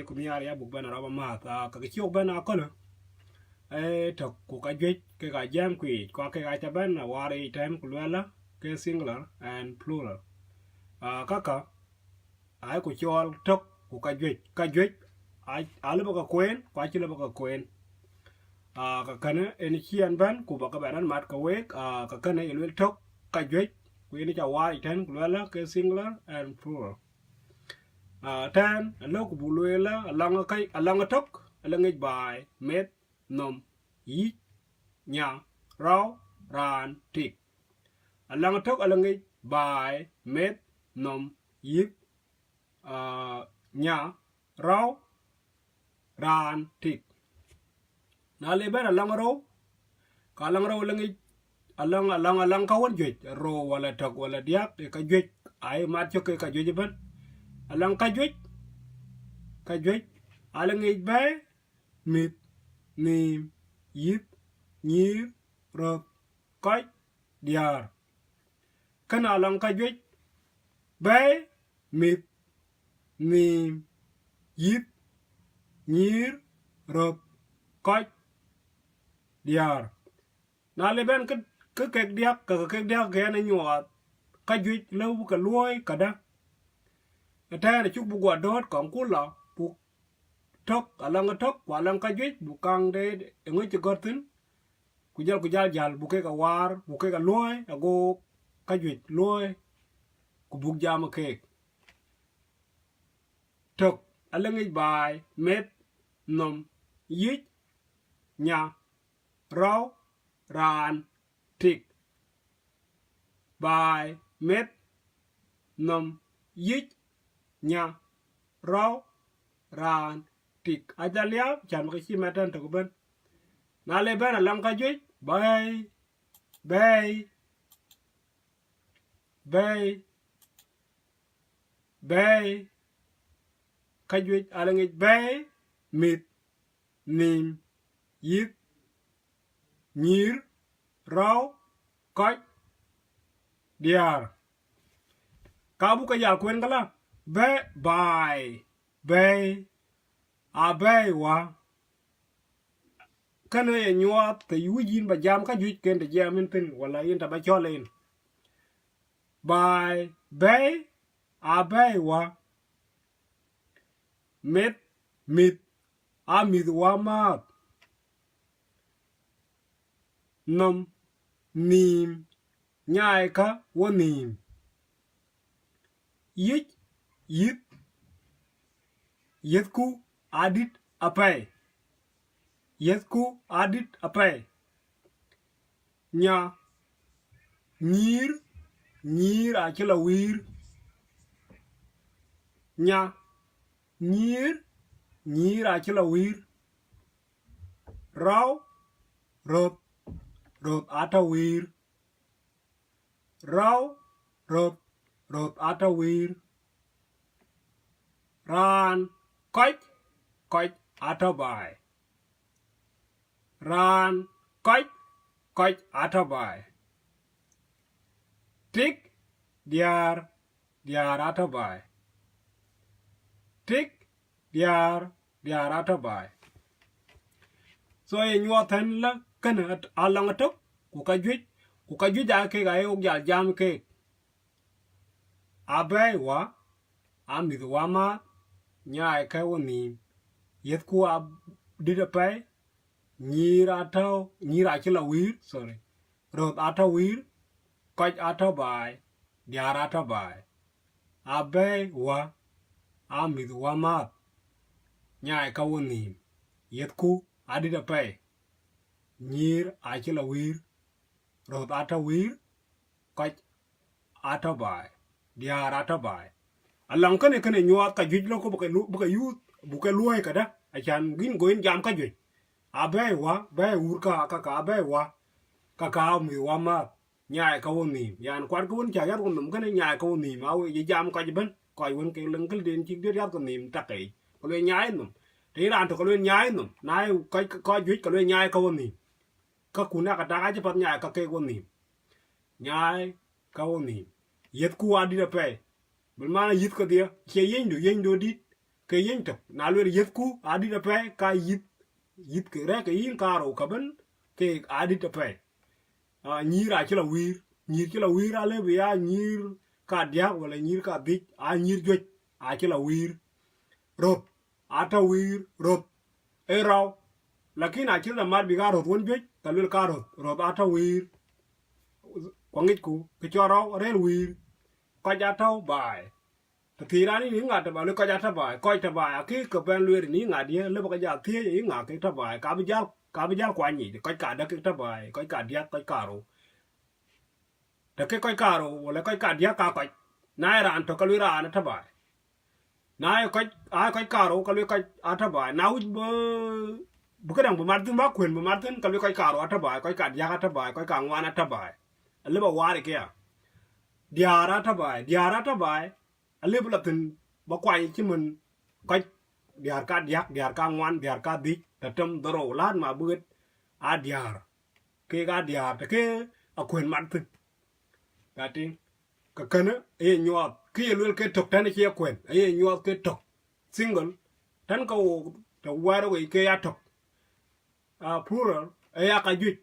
ku miar ya buk bana raba ma ta ka ki ok bana ko to ku ka jwe ke ga jam ku ko ke ga ta bana wari time ku la ke singular and plural kaka ai ku chol tok ku ka jwe ai ale ba ka kwen kwa chi le ba ka kwen ka kana en chian ban ku ba ka ban mat ka we ka kana el tok ka jwe ku ni cha wari time ku la ke singular and plural tan lo ku buluela alanga tok alanga bai met nom yi nya rau ran tik alanga tok alanga bai met nom yi nya rau ran tik na le ben alanga ro ka alanga ro alanga ka won jwe ro wala tok wala diak ka jwe ai mat cho ka jwe ban alang ka jwe alang ik bay mit nim yip nyir rok koy diar kana alang ka jwe bay mit nim yip nyir rok koy diar na le ben ke kek diak ke na nyuat ka jwe lâu ka luoi ka da ta là chúc bùa đốt còn cú lọ bùa thóc thóc quả lăng cái dít bùa căng để người chơi gót tính cú giao dal bùa cái war bùa cái lôi ago cái dít lôi cú bùa giao mà kẹt thóc cái bài mét nôm dít nhà rau ran thịt bài mét nôm dít nya rau ran tik ajalia chan ma chi matan to ben na le ben alam ka jwe bay ka jwe alangi bay mit nim yip nyir rau koy diar kabu ka yal kwen kala be bay a bay wa kana ye nyuat te yujin ba jam ka juj ken de jamin tin wala yin ta ba cholen bay a bay wa mit a mit wa ma nom nim nyai ka wo nim yitku adit apai nya nyir a chila wir nya nyir a chila wir rau rot ata wir rau rot ata wir ran koy ata bai ran koy ata bai tik diar ata bai tik diar ata bai so ye nyuat tan la kana alang tok ku ka jwi da ke ga yo jam ke abai wa amit wa ma nyai ka woni yet ku ab dida pai nyira chila wir sorry rot ata wir koch ata bai diar ata bai abai wa amit wa ma nyai ka woni yet ku adida pai nyir achila wir rot ata wir koch ata bai diar ata bai alang kane nyuat ka juj lo ko buka yut buka luai kada achan gin goin jam ka juj abai wa bai ur ka abai wa ka mi wa ma nyai ka woni yan kwat ko won cha yat ko num kane nyai ka woni ma we jam ka jiban ko won ke leng kal den chi yat ko nim takai ko le nyai num te ran to ko le nyai num nai ko juj ko le nyai ka woni ka kuna ka ta ja pat nyai ka ke woni nyai ka woni yet ku adi da pe bul mana yit ko dia che yen do dit ke yin tok na lwe yet ku adi da pe ka yit ke re ke yin karo ka ben ke adi da pe nyira chila wir nyir chila wir ale be ya nyir ka dia wala nyir ka dik a nyir joj a chila wir rot ata wir rot e raw lakini a chila mar bi garo won joj ka lwe ka rot ata wir kwangit ku ke choro rel wir ka ja taw bai thì ra ni ngã ta bảo nó coi ta bài cái cờ bên lưới ni ngã đi lấy cái giá thiê ý ngã cái ta bài cá bây giờ quá nhỉ coi cả đó cái ta bài coi cả dia coi cả rồi đó cái coi cả rồi lấy coi cả dia cả coi nãy ra anh cho cái lưới ra nó ta bài nãy coi cả rồi cái lưới coi ta bài nào bữa cái đằng bữa mát bác quyền bữa mát cái lưới coi cả rồi ta bài coi cả dia ta bài coi cả ngoan ta bài lấy bảo qua đấy kia dia ra ta bài ale bula tin ba kwai chi mun ko diar ka ngwan diar ka dik tatam doro lan ma buet a diar ke ga diar te ke a kwen man tin ka tin ka kana e nyot ke lul ke tok tan ke kwen e nyot ke tok single tan ko to waro we ke ya tok a plural e ya ka jut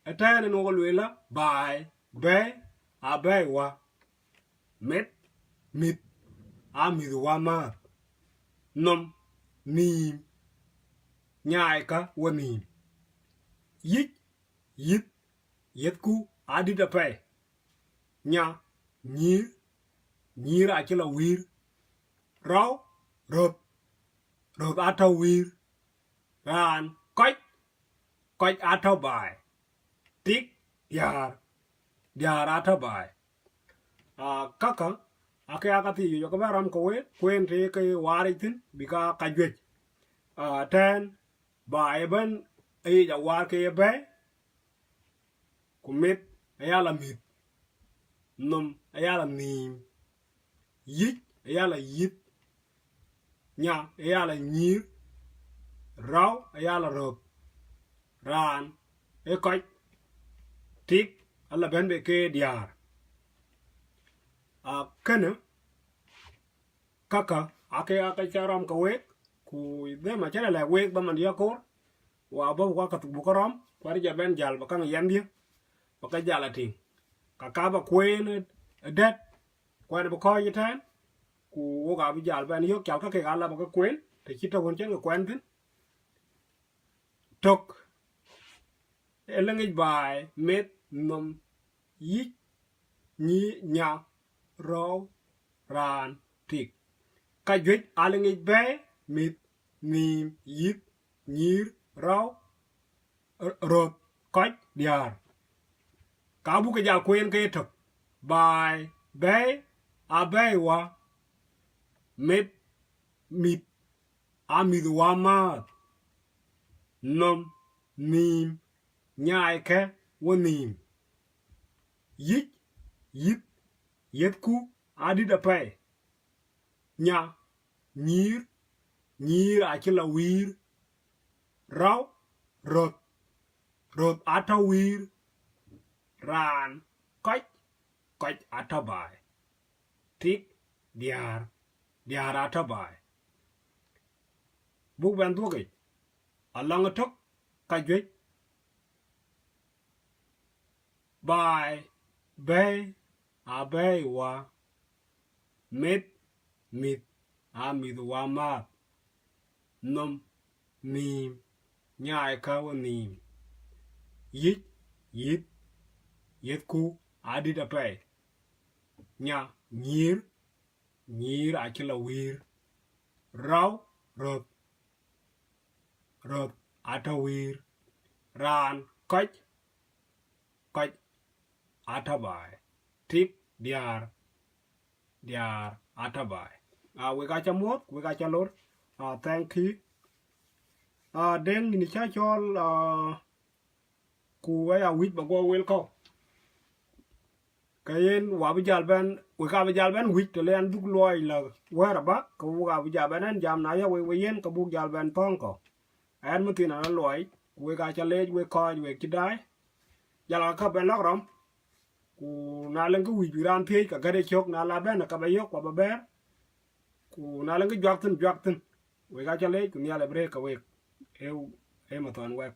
e tan no ko lela bai be a be wa met mit amiduwama nom nim nhai ka wanim yit ku adida pe nya nyir a chila wir raw rot ata wir ran koch ata bai tik diar ata bai kaka ake akati yo ka baram ko we kwen te ke wari tin bika kajwet ten ba eben e ja war ke be kumit ayala mit nom ayala nim ayala yit nya ayala nyir raw ayala rot ran e koch tik ala ben be ke diar kana kaka ake charam ka we ku de ma chala la we ba man dia ko wa ba wa ka tu ko ram kwari ja ben jal ba kan yan dia ba ka jala tin ka ba kwen det kwari ba ko yitan ku wo ga bi jal ben yo kyal ka ke ala ba ka kwen te chita won chen ka kwen tin tok elangi bai met nom yi ni nya raw ran tik ka jwet alengi be mit nim yit nyir raw rot koch diar ka bu ka ja kwen ke tok bai be a be wa mit amiduwa ma nom nim nhai ke wonim yit ku adida pe nya nyir a chila wir raw rot ata wir ran koch ata bai tik diar ata bai bu ban tu ke alang tok ka jwe bai be a be wa mit amiduwa ma nom nim nhai ka wanim yit ku adida pe nya nyir a chila wir raw rot ata wir ran koch ata bai tik diar ata bai we got your mod we got your load thank you then ni cha chol ku ya wit ba go wel ko kayen wa bi jal ben we ka bi jal ben wit to len duk loy la wera ba ko wa bi jal ben jam na ya we yen ko bu jal ben ton ko an mu tin na loy we ka cha le we ko we ki dai jala ka ben lok rom ku na len ko wit ran thi ka ga de chok na la ben ka ba yok ko ba ber ku na lang juak tin we ga chale ku nya le bre ka we e ma ton we